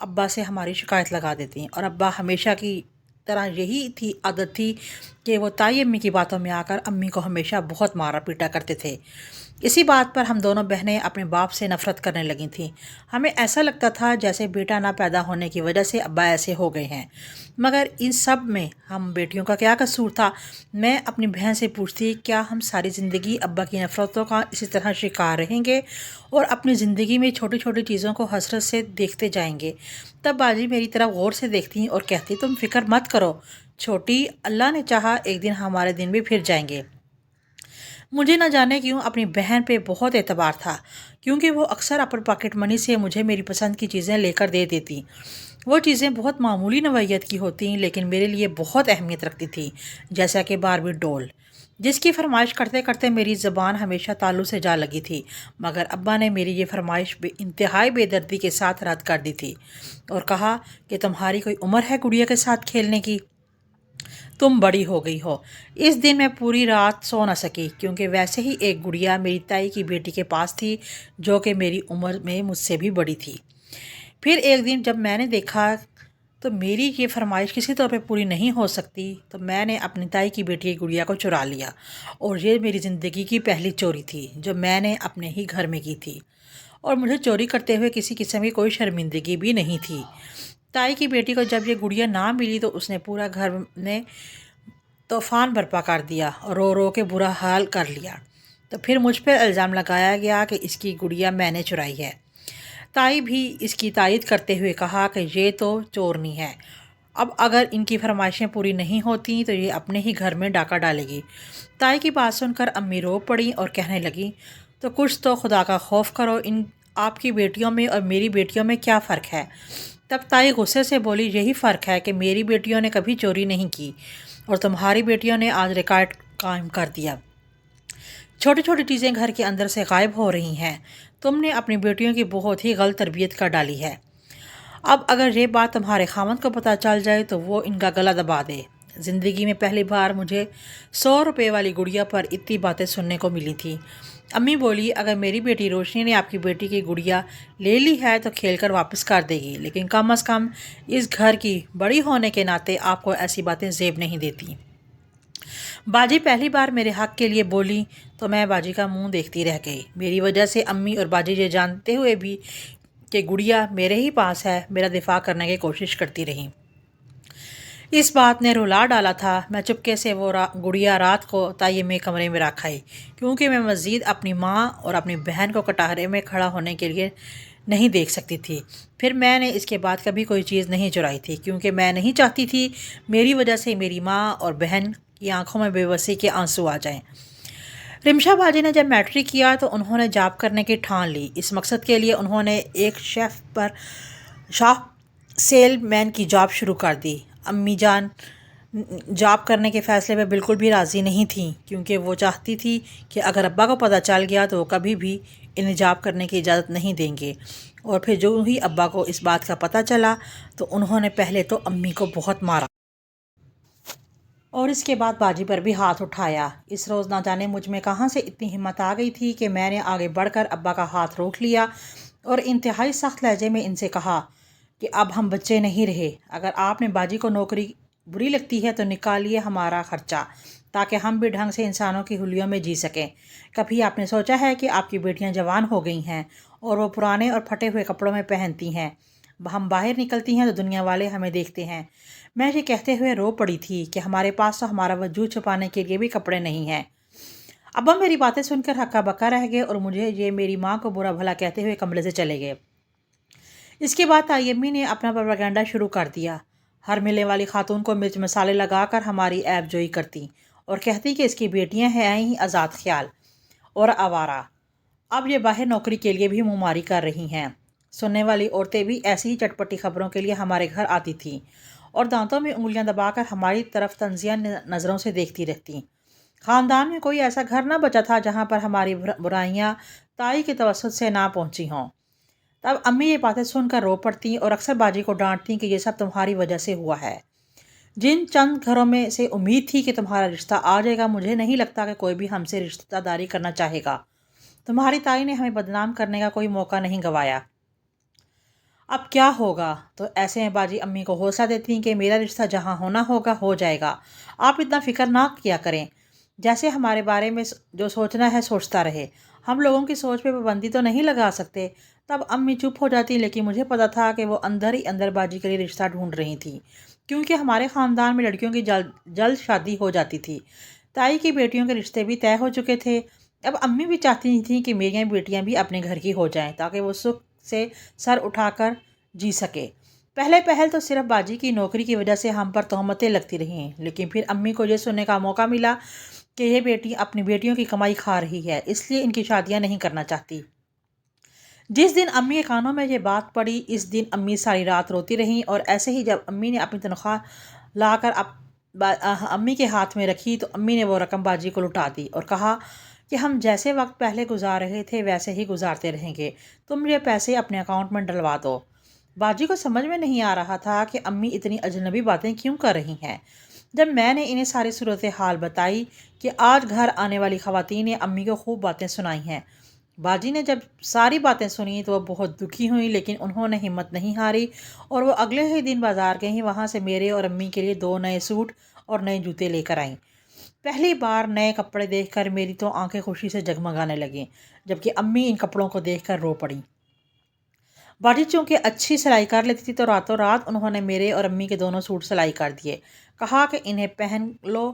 ابا سے ہماری شکایت لگا دیتی اور ابا ہمیشہ کی طرح یہی تھی عادت تھی کہ وہ تائی امی کی باتوں میں آ کر امی کو ہمیشہ بہت مارا پیٹا کرتے تھے۔ اسی بات پر ہم دونوں بہنیں اپنے باپ سے نفرت کرنے لگی تھیں۔ ہمیں ایسا لگتا تھا جیسے بیٹا نہ پیدا ہونے کی وجہ سے ابا ایسے ہو گئے ہیں، مگر ان سب میں ہم بیٹیوں کا کیا قصور تھا؟ میں اپنی بہن سے پوچھتی، کیا ہم ساری زندگی ابا کی نفرتوں کا اسی طرح شکار رہیں گے اور اپنی زندگی میں چھوٹی چھوٹی چیزوں کو حسرت سے دیکھتے جائیں گے؟ تب باجی میری طرف غور سے دیکھتی اور کہتی، تم فکر مت کرو چھوٹی، اللہ نے چاہا ایک دن ہمارے دن بھی پھر جائیں گے۔ مجھے نہ جانے کیوں اپنی بہن پہ بہت اعتبار تھا، کیونکہ وہ اکثر اپنے پاکٹ منی سے مجھے میری پسند کی چیزیں لے کر دے دیتی۔ وہ چیزیں بہت معمولی نوعیت کی ہوتی لیکن میرے لیے بہت اہمیت رکھتی تھی، جیسا کہ باربی ڈول، جس کی فرمائش کرتے کرتے میری زبان ہمیشہ تالو سے جا لگی تھی، مگر ابا نے میری یہ فرمائش انتہائی بے دردی کے ساتھ رد کر دی تھی اور کہا کہ تمہاری کوئی عمر ہے گڑیا کے ساتھ کھیلنے کی؟ تم بڑی ہو گئی ہو۔ اس دن میں پوری رات سو نہ سکی، کیونکہ ویسے ہی ایک گڑیا میری تائی کی بیٹی کے پاس تھی جو کہ میری عمر میں مجھ سے بھی بڑی تھی۔ پھر ایک دن جب میں نے دیکھا تو میری یہ فرمائش کسی طور پہ پوری نہیں ہو سکتی، تو میں نے اپنی تائی کی بیٹی کی گڑیا کو چرا لیا، اور یہ میری زندگی کی پہلی چوری تھی جو میں نے اپنے ہی گھر میں کی تھی، اور مجھے چوری کرتے ہوئے کسی قسم کی کوئی شرمندگی بھی نہیں تھی۔ تائی کی بیٹی کو جب یہ گڑیا نہ ملی تو اس نے پورا گھر میں طوفان برپا کر دیا اور رو رو کے برا حال کر لیا۔ تو پھر مجھ پر الزام لگایا گیا کہ اس کی گڑیا میں نے چرائی ہے۔ تائی بھی اس کی تائید کرتے ہوئے کہا کہ یہ تو چورنی ہے، اب اگر ان کی فرمائشیں پوری نہیں ہوتی تو یہ اپنے ہی گھر میں ڈاکہ ڈالے گی۔ تائی کی بات سن کر امی رو پڑی اور کہنے لگی، تو کچھ تو خدا کا خوف کرو، ان آپ کی بیٹیوں میں اور میری بیٹیوں میں کیا فرق ہے؟ تب تائی غصے سے بولی، یہی فرق ہے کہ میری بیٹیوں نے کبھی چوری نہیں کی اور تمہاری بیٹیوں نے آج ریکارڈ قائم کر دیا۔ چھوٹی چھوٹی چیزیں گھر کے اندر سے غائب ہو رہی ہیں۔ تم نے اپنی بیٹیوں کی بہت ہی غلط تربیت کر ڈالی ہے۔ اب اگر یہ بات تمہارے خاوند کو پتہ چل جائے تو وہ ان کا گلا دبا دے۔ زندگی میں پہلی بار مجھے 100 روپے والی گڑیا پر اتنی باتیں سننے کو ملی تھی۔ امی بولی، اگر میری بیٹی روشنی نے آپ کی بیٹی کی گڑیا لے لی ہے تو کھیل کر واپس کر دے گی، لیکن کم از کم اس گھر کی بڑی ہونے کے ناطے آپ کو ایسی باتیں زیب نہیں دیتی۔ باجی پہلی بار میرے حق کے لیے بولی تو میں باجی کا منہ دیکھتی رہ گئی۔ میری وجہ سے امی اور باجی یہ جانتے ہوئے بھی کہ گڑیا میرے ہی پاس ہے، میرا دفاع کرنے کی کوشش کرتی رہیں۔ اس بات نے رلا ڈالا تھا۔ میں چپکے سے وہ گڑیا رات کو تائی میں کمرے میں رکھ آئی، کیونکہ میں مزید اپنی ماں اور اپنی بہن کو کٹہرے میں کھڑا ہونے کے لیے نہیں دیکھ سکتی تھی۔ پھر میں نے اس کے بعد کبھی کوئی چیز نہیں چرائی تھی، کیونکہ میں نہیں چاہتی تھی میری وجہ سے میری ماں اور بہن کی آنکھوں میں بے بسی کے آنسو آ جائیں۔ رمشا باجی نے جب میٹرک کیا تو انہوں نے جاب کرنے کی ٹھان لی۔ اس مقصد کے لیے انہوں نے ایک شاپ سیل مین کی جاب شروع کر دی۔ امی جان جاب کرنے کے فیصلے پہ بالکل بھی راضی نہیں تھیں، کیونکہ وہ چاہتی تھی کہ اگر ابا کو پتہ چل گیا تو وہ کبھی بھی انہیں جاب کرنے کی اجازت نہیں دیں گے۔ اور پھر جو ہی ابا کو اس بات کا پتہ چلا تو انہوں نے پہلے تو امی کو بہت مارا اور اس کے بعد باجی پر بھی ہاتھ اٹھایا۔ اس روز نہ جانے مجھ میں کہاں سے اتنی ہمت آ گئی تھی کہ میں نے آگے بڑھ کر ابا کا ہاتھ روک لیا اور انتہائی سخت لہجے میں ان سے کہا کہ اب ہم بچے نہیں رہے، اگر آپ نے باجی کو نوکری بری لگتی ہے تو نکالیے ہمارا خرچہ، تاکہ ہم بھی ڈھنگ سے انسانوں کی حلیوں میں جی سکیں۔ کبھی آپ نے سوچا ہے کہ آپ کی بیٹیاں جوان ہو گئی ہیں اور وہ پرانے اور پھٹے ہوئے کپڑوں میں پہنتی ہیں، ہم باہر نکلتی ہیں تو دنیا والے ہمیں دیکھتے ہیں۔ میں یہ کہتے ہوئے رو پڑی تھی کہ ہمارے پاس تو ہمارا وجود چھپانے کے لیے بھی کپڑے نہیں ہیں۔ ابا میری باتیں سن کر ہکا بکا رہ گئے اور مجھے یہ میری ماں کو برا بھلا کہتے ہوئے کمرے سے چلے گئے۔ اس کے بعد تائی امی نے اپنا پروپیگنڈا شروع کر دیا۔ ہر ملنے والی خاتون کو مرچ مسالے لگا کر ہماری عیب جوئی کرتی اور کہتی کہ اس کی بیٹیاں ہیں ہی آزاد خیال اور آوارہ، اب یہ باہر نوکری کے لیے بھی منہ ماری کر رہی ہیں۔ سننے والی عورتیں بھی ایسی ہی چٹپٹی خبروں کے لیے ہمارے گھر آتی تھیں اور دانتوں میں انگلیاں دبا کر ہماری طرف طنزیہ نظروں سے دیکھتی رہتی۔ خاندان میں کوئی ایسا گھر نہ بچا تھا جہاں پر ہماری برائیاں تائی کے توسط سے نہ پہنچی ہوں۔ تب امی یہ باتیں سن کر رو پڑتی اور اکثر باجی کو ڈانٹتی کہ یہ سب تمہاری وجہ سے ہوا ہے۔ جن چند گھروں میں سے امید تھی کہ تمہارا رشتہ آ جائے گا، مجھے نہیں لگتا کہ کوئی بھی ہم سے رشتہ داری کرنا چاہے گا۔ تمہاری تائی نے ہمیں بدنام کرنے کا کوئی موقع نہیں گنوایا۔ اب کیا ہوگا؟ تو ایسے میں باجی امی کو حوصلہ دیتی ہیں کہ میرا رشتہ جہاں ہونا ہوگا ہو جائے گا، آپ اتنا فکر نہ کیا کریں، جیسے ہمارے بارے میں جو سوچنا ہے سوچتا رہے، ہم لوگوں کی سوچ پہ پابندی تو نہیں لگا سکتے۔ تب امی چپ ہو جاتی، لیکن مجھے پتا تھا کہ وہ اندر ہی اندر باجی کے لیے رشتہ ڈھونڈ رہی تھی، کیونکہ ہمارے خاندان میں لڑکیوں کی جلد شادی ہو جاتی تھی۔ تائی کی بیٹیوں کے رشتے بھی طے ہو چکے تھے۔ اب امی بھی چاہتی تھیں کہ میری بیٹیاں بھی اپنے گھر کی ہو جائیں تاکہ وہ سکھ سے سر اٹھا کر جی سکے۔ پہل تو صرف باجی کی نوکری کی وجہ سے ہم پر تہمتیں لگتی رہیں، لیکن پھر امی کو یہ سننے کا موقع ملا کہ یہ بیٹی اپنی بیٹیوں کی کمائی کھا رہی ہے، اس لیے ان کی شادیاں نہیں کرنا چاہتی۔ جس دن امی کے کانوں میں یہ بات پڑی، اس دن امی ساری رات روتی رہیں، اور ایسے ہی جب امی نے اپنی تنخواہ لا کر امی کے ہاتھ میں رکھی تو امی نے وہ رقم باجی کو لٹا دی اور کہا کہ ہم جیسے وقت پہلے گزار رہے تھے ویسے ہی گزارتے رہیں گے، تم یہ پیسے اپنے اکاؤنٹ میں ڈلوا دو۔ باجی کو سمجھ میں نہیں آ رہا تھا کہ امی اتنی اجنبی باتیں کیوں کر رہی ہیں۔ جب میں نے انہیں ساری صورتحال بتائی کہ آج گھر آنے والی خواتین نے امی کو خوب باتیں سنائی ہیں، باجی نے جب ساری باتیں سنی تو وہ بہت دکھی ہوئی، لیکن انہوں نے ہمت نہیں ہاری اور وہ اگلے ہی دن بازار گئیں، وہاں سے میرے اور امی کے لیے 2 نئے سوٹ اور نئے جوتے لے کر آئیں۔ پہلی بار نئے کپڑے دیکھ کر میری تو آنکھیں خوشی سے جگمگانے لگیں، جبکہ امی ان کپڑوں کو دیکھ کر رو پڑیں۔ باجی چونکہ اچھی سلائی کر لیتی تھی تو راتوں رات انہوں نے میرے اور امی کے دونوں سوٹ سلائی کر دیے، کہا کہ انہیں پہن لو،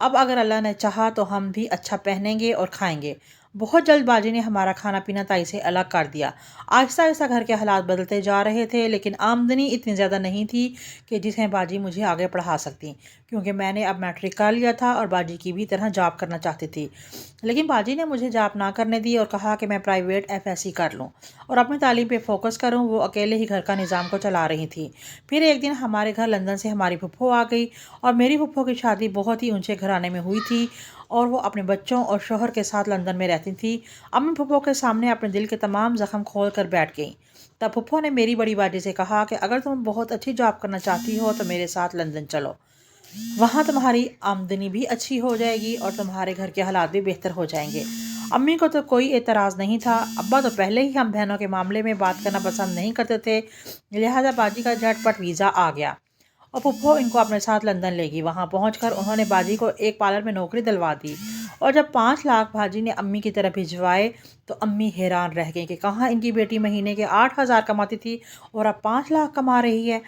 اب اگر اللہ نے چاہا تو ہم بھی اچھا پہنیں گے اور کھائیں گے۔ بہت جلد باجی نے ہمارا کھانا پینا تائی سے الگ کر دیا۔ آہستہ آہستہ گھر کے حالات بدلتے جا رہے تھے، لیکن آمدنی اتنی زیادہ نہیں تھی کہ جسے باجی مجھے آگے پڑھا سکتی، کیونکہ میں نے اب میٹرک کر لیا تھا اور باجی کی بھی طرح جاب کرنا چاہتی تھی۔ لیکن باجی نے مجھے جاب نہ کرنے دی اور کہا کہ میں پرائیویٹ FSC کر لوں اور اپنی تعلیم پہ فوکس کروں۔ وہ اکیلے ہی گھر کا نظام کو چلا رہی تھی۔ پھر ایک دن ہمارے گھر لندن سے ہماری پھپھو آ گئی، اور میری پھپھو کی شادی بہت ہی اونچے گھرانے میں ہوئی تھی اور وہ اپنے بچوں اور شوہر کے ساتھ لندن میں رہتی تھی۔ امی پھپھو کے سامنے اپنے دل کے تمام زخم کھول کر بیٹھ گئیں۔ تب پھپھو نے میری بڑی باجی سے کہا کہ اگر تم بہت اچھی جاب کرنا چاہتی ہو تو میرے ساتھ لندن چلو، وہاں تمہاری آمدنی بھی اچھی ہو جائے گی اور تمہارے گھر کے حالات بھی بہتر ہو جائیں گے۔ امی کو تو کوئی اعتراض نہیں تھا، ابا تو پہلے ہی ہم بہنوں کے معاملے میں بات کرنا پسند نہیں کرتے تھے، لہٰذا باجی کا جھٹ پٹ ویزا آ گیا اور پھپھو ان کو اپنے ساتھ لندن لے گئی۔ وہاں پہنچ کر انہوں نے باجی کو ایک پارلر میں نوکری دلوا دی، اور جب 5 لاکھ باجی نے امی کی طرف بھجوائے تو امی حیران رہ گئیں کہ کہاں ان کی بیٹی مہینے کے 8,000 کماتی تھی اور اب 5 لاکھ کما رہی ہے۔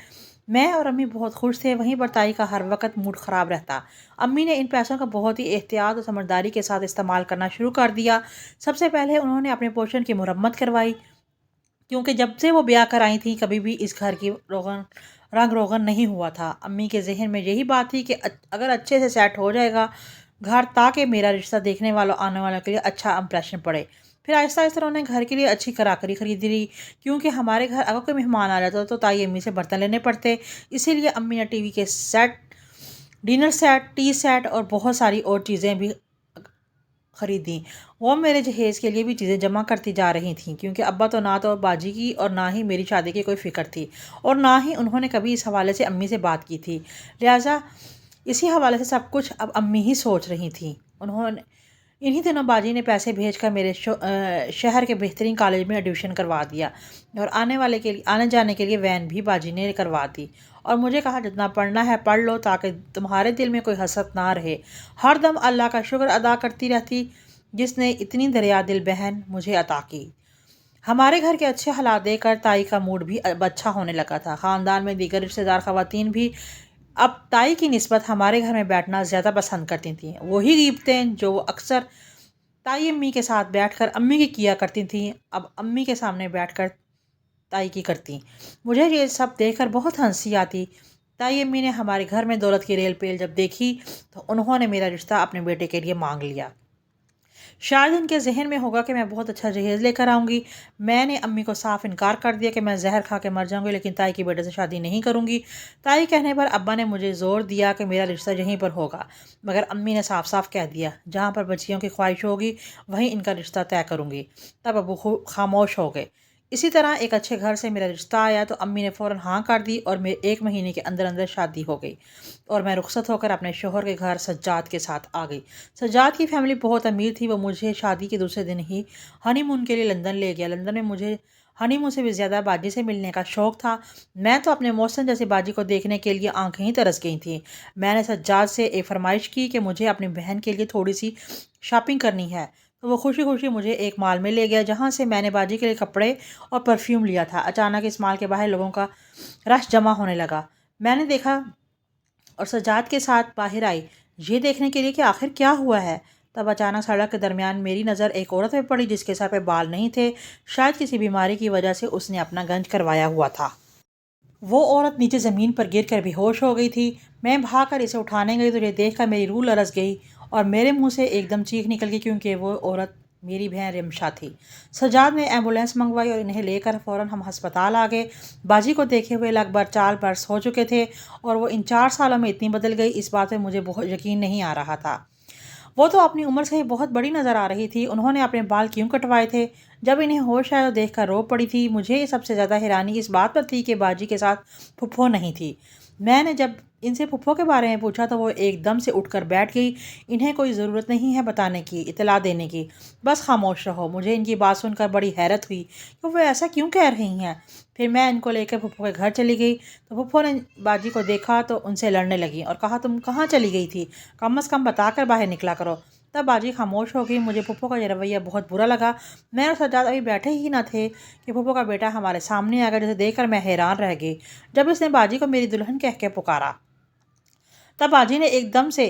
میں اور امی بہت خوش تھے، وہیں پر تائی کا ہر وقت موڈ خراب رہتا۔ امی نے ان پیسوں کا بہت ہی احتیاط اور سمجھداری کے ساتھ استعمال کرنا شروع کر دیا۔ سب سے پہلے انہوں نے اپنے پوشن کی مرمت کروائی، کیونکہ جب سے وہ بیاہ کر آئی تھیں کبھی بھی اس گھر کی رنگ روغن نہیں ہوا تھا۔ امی کے ذہن میں یہی بات تھی کہ اگر اچھے سے سیٹ ہو جائے گا گھر تاکہ میرا رشتہ دیکھنے والوں آنے والوں کے لیے اچھا امپریشن پڑے۔ پھر آہستہ آہستہ انہوں نے گھر کے لیے اچھی کراکری خریدی لی، کیونکہ ہمارے گھر اگر کوئی مہمان آ جاتا تو تائی امی سے برتن لینے پڑتے۔ اسی لیے امی نے TV کے set, dinner set, tea set اور بہت ساری اور چیزیں بھی خریدیں۔ وہ میرے جہیز کے لیے بھی چیزیں جمع کرتی جا رہی تھیں، کیونکہ ابا تو نہ تو باجی کی اور نہ ہی میری شادی کی کوئی فکر تھی، اور نہ ہی انہوں نے کبھی اس حوالے سے امی سے بات کی تھی، لہٰذا اسی حوالے سے سب کچھ اب امی ہی سوچ رہی تھیں۔ انہی دنوں باجی نے پیسے بھیج کر میرے شہر کے بہترین کالج میں ایڈمیشن کروا دیا، اور آنے جانے کے لیے وین بھی باجی نے کروا دی، اور مجھے کہا جتنا پڑھنا ہے پڑھ لو تاکہ تمہارے دل میں کوئی حسد نہ رہے۔ ہر دم اللہ کا شکر ادا کرتی رہتی جس نے اتنی دریا دل بہن مجھے عطا کی۔ ہمارے گھر کے اچھے حالات دیکھ کر تائی کا موڈ بھی اچھا ہونے لگا تھا۔ خاندان میں دیگر رشتہ دار خواتین بھی اب تائی کی نسبت ہمارے گھر میں بیٹھنا زیادہ پسند کرتی تھیں۔ وہی غیبتیں جو وہ اکثر تائی امی کے ساتھ بیٹھ کر امی کی کیا کرتی تھیں اب امی کے سامنے بیٹھ کر تائی کی کرتی۔ مجھے یہ سب دیکھ کر بہت ہنسی آتی۔ تائی امی نے ہمارے گھر میں دولت کی ریل پیل جب دیکھی تو انہوں نے میرا رشتہ اپنے بیٹے کے لیے مانگ لیا۔ شاید ان کے ذہن میں ہوگا کہ میں بہت اچھا جہیز لے کر آؤں گی۔ میں نے امی کو صاف انکار کر دیا کہ میں زہر کھا کے مر جاؤں گی، لیکن تائی کی بیٹے سے شادی نہیں کروں گی۔ تائی کہنے پر ابا نے مجھے زور دیا کہ میرا رشتہ یہیں پر ہوگا، مگر امی نے صاف صاف کہہ دیا جہاں پر بچیوں کی خواہش ہوگی وہیں ان کا رشتہ طے کروں گی۔ تب ابو خاموش ہو گئے۔ اسی طرح ایک اچھے گھر سے میرا رشتہ آیا تو امی نے فوراً ہاں کر دی، اور 1 مہینے کے اندر اندر شادی ہو گئی، اور میں رخصت ہو کر اپنے شوہر کے گھر سجاد کے ساتھ آ گئی۔ سجاد کی فیملی بہت امیر تھی، وہ مجھے شادی کے دوسرے دن ہی ہنی مون کے لیے لندن لے گیا۔ لندن میں مجھے ہنی مون سے بھی زیادہ باجی سے ملنے کا شوق تھا۔ میں تو اپنے محسن جیسے باجی کو دیکھنے کے لیے آنکھیں ہی ترس گئی تھیں۔ میں نے سجاد سے ایک فرمائش کی کہ مجھے اپنی بہن کے لیے تھوڑی سی شاپنگ کرنی ہے، تو وہ خوشی خوشی مجھے ایک مال میں لے گیا جہاں سے میں نے باجی کے لیے کپڑے اور پرفیوم لیا تھا۔ اچانک اس مال کے باہر لوگوں کا رش جمع ہونے لگا۔ میں نے دیکھا اور سجاد کے ساتھ باہر آئی یہ دیکھنے کے لیے کہ آخر کیا ہوا ہے۔ تب اچانک سڑک کے درمیان میری نظر ایک عورت پہ پڑی جس کے سر پہ بال نہیں تھے، شاید کسی بیماری کی وجہ سے اس نے اپنا گنج کروایا ہوا تھا۔ وہ عورت نیچے زمین پر گر کر بے ہوش ہو گئی تھی۔ میں بھاگ کر اسے اٹھانے گئی تو یہ دیکھ کر میری روح لرز گئی اور میرے منہ سے ایک دم چیخ نکل گئی کیونکہ وہ عورت میری بہن رمشا تھی۔ سجاد نے ایمبولینس منگوائی اور انہیں لے کر فوراً ہم ہسپتال آ گئے۔ باجی کو دیکھے ہوئے لگ بھگ 4 برس ہو چکے تھے اور وہ ان 4 سالوں میں اتنی بدل گئی، اس بات پہ مجھے بہت یقین نہیں آ رہا تھا۔ وہ تو اپنی عمر سے ہی بہت بڑی نظر آ رہی تھی۔ انہوں نے اپنے بال کیوں کٹوائے تھے؟ جب انہیں ہوش آیا تو دیکھ کر رو پڑی تھی۔ مجھے سب سے زیادہ حیرانی اس بات پر تھی کہ باجی کے ساتھ پھپھو نہیں تھی۔ میں نے جب ان سے پھپھو کے بارے میں پوچھا تو وہ ایک دم سے اٹھ کر بیٹھ گئی۔ انہیں کوئی ضرورت نہیں ہے بتانے کی، اطلاع دینے کی، بس خاموش رہو۔ مجھے ان کی بات سن کر بڑی حیرت ہوئی کہ وہ ایسا کیوں کہہ رہی ہیں۔ پھر میں ان کو لے کر پھپھو کے گھر چلی گئی تو پھپھو نے باجی کو دیکھا تو ان سے لڑنے لگی اور کہا تم کہاں چلی گئی تھی؟ کم از کم بتا کر باہر نکلا کرو۔ تب باجی خاموش ہو گئی۔ مجھے پھپھو کا یہ رویہ بہت برا لگا۔ میں اور سجاد ابھی بیٹھے ہی نہ تھے کہ پھپھو کا بیٹا ہمارے سامنے آ گیا جسے دیکھ کر میں حیران رہ گئی۔ جب اس نے باجی کو میری دلہن کہہ کے پکارا تب باجی نے ایک دم سے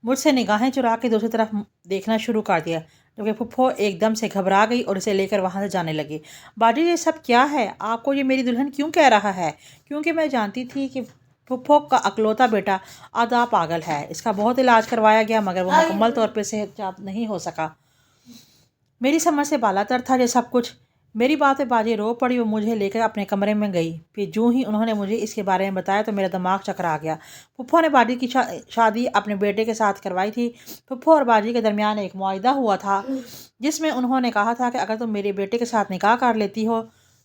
مجھ سے نگاہیں چرا کے دوسری طرف دیکھنا شروع کر دیا، جبکہ پھپھو ایک دم سے گھبرا گئی اور اسے لے کر وہاں سے جانے لگی۔ باجی یہ سب کیا ہے؟ آپ کو یہ میری دلہن کیوں کہہ رہا ہے؟ کیونکہ میں جانتی تھی کہ پھپھو کا اکلوتا بیٹا آدھا پاگل ہے۔ اس کا بہت علاج کروایا گیا مگر وہ مکمل طور پر صحت یاب نہیں ہو سکا۔ میری سمجھ سے بالا تر تھا یہ سب کچھ۔ میری بات پہ باجی رو پڑی اور مجھے لے کر اپنے کمرے میں گئی۔ پھر جو ہی انہوں نے مجھے اس کے بارے میں بتایا تو میرا دماغ چکرا گیا۔ پھپھو نے باجی کی شادی اپنے بیٹے کے ساتھ کروائی تھی۔ پھپھو اور باجی کے درمیان ایک معاہدہ ہوا تھا جس میں انہوں نے کہا تھا کہ اگر تم میرے بیٹے کے ساتھ نکاح کر لیتی ہو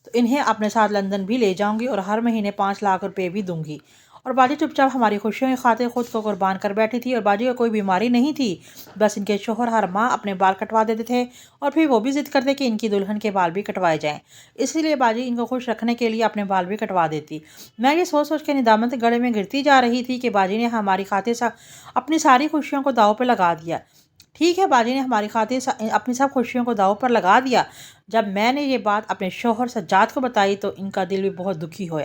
تو انہیں اپنے ساتھ لندن بھی لے جاؤں گی اور ہر مہینے 5 لاکھ روپے بھی دوں گی۔ اور باجی چپ چاپ ہماری خوشیوں کی خاطر خود کو قربان کر بیٹھی تھی اور باجی کو کوئی بیماری نہیں تھی، بس ان کے شوہر ہر ماہ اپنے بال کٹوا دیتے تھے اور پھر وہ بھی ضد کرتے کہ ان کی دلہن کے بال بھی کٹوائے جائیں، اسی لیے باجی ان کو خوش رکھنے کے لیے اپنے بال بھی کٹوا دیتی۔ میں یہ سوچ سوچ کے ندامت گڑھے میں گرتی جا رہی تھی کہ باجی نے ہماری خاطر اپنی ساری خوشیوں کو داؤ پہ لگا دیا۔ ٹھیک ہے، باجی نے ہماری خاطر اپنی سب خوشیوں کو داؤ پر لگا دیا۔ جب میں نے یہ بات اپنے شوہر سجاد کو بتائی تو ان کا دل بھی بہت دکھی ہوا۔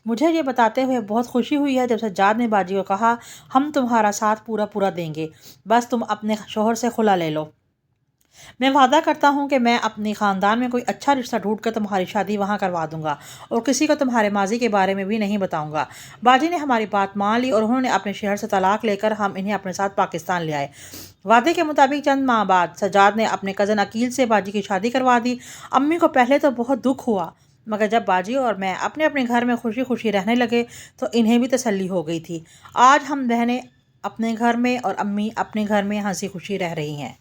مجھے یہ بتاتے ہوئے بہت خوشی ہوئی ہے جب سجاد نے باجی کو کہا ہم تمہارا ساتھ پورا دیں گے، بس تم اپنے شوہر سے خلا لے لو۔ میں وعدہ کرتا ہوں کہ میں اپنے خاندان میں کوئی اچھا رشتہ ڈھونڈ کر تمہاری شادی وہاں کروا دوں گا اور کسی کو تمہارے ماضی کے بارے میں بھی نہیں بتاؤں گا۔ باجی نے ہماری بات مان لی اور انہوں نے اپنے شوہر سے طلاق لے کر ہم انہیں اپنے ساتھ پاکستان لے آئے۔ وعدے کے مطابق چند ماہ بعد سجاد نے اپنے کزن عقیل سے باجی کی شادی کروا دی۔ امی کو پہلے تو بہت دکھ ہوا مگر جب باجی اور میں اپنے اپنے گھر میں خوشی خوشی رہنے لگے تو انہیں بھی تسلی ہو گئی تھی۔ آج ہم بہنیں اپنے گھر میں اور امی اپنے گھر میں ہنسی خوشی رہ رہی ہیں۔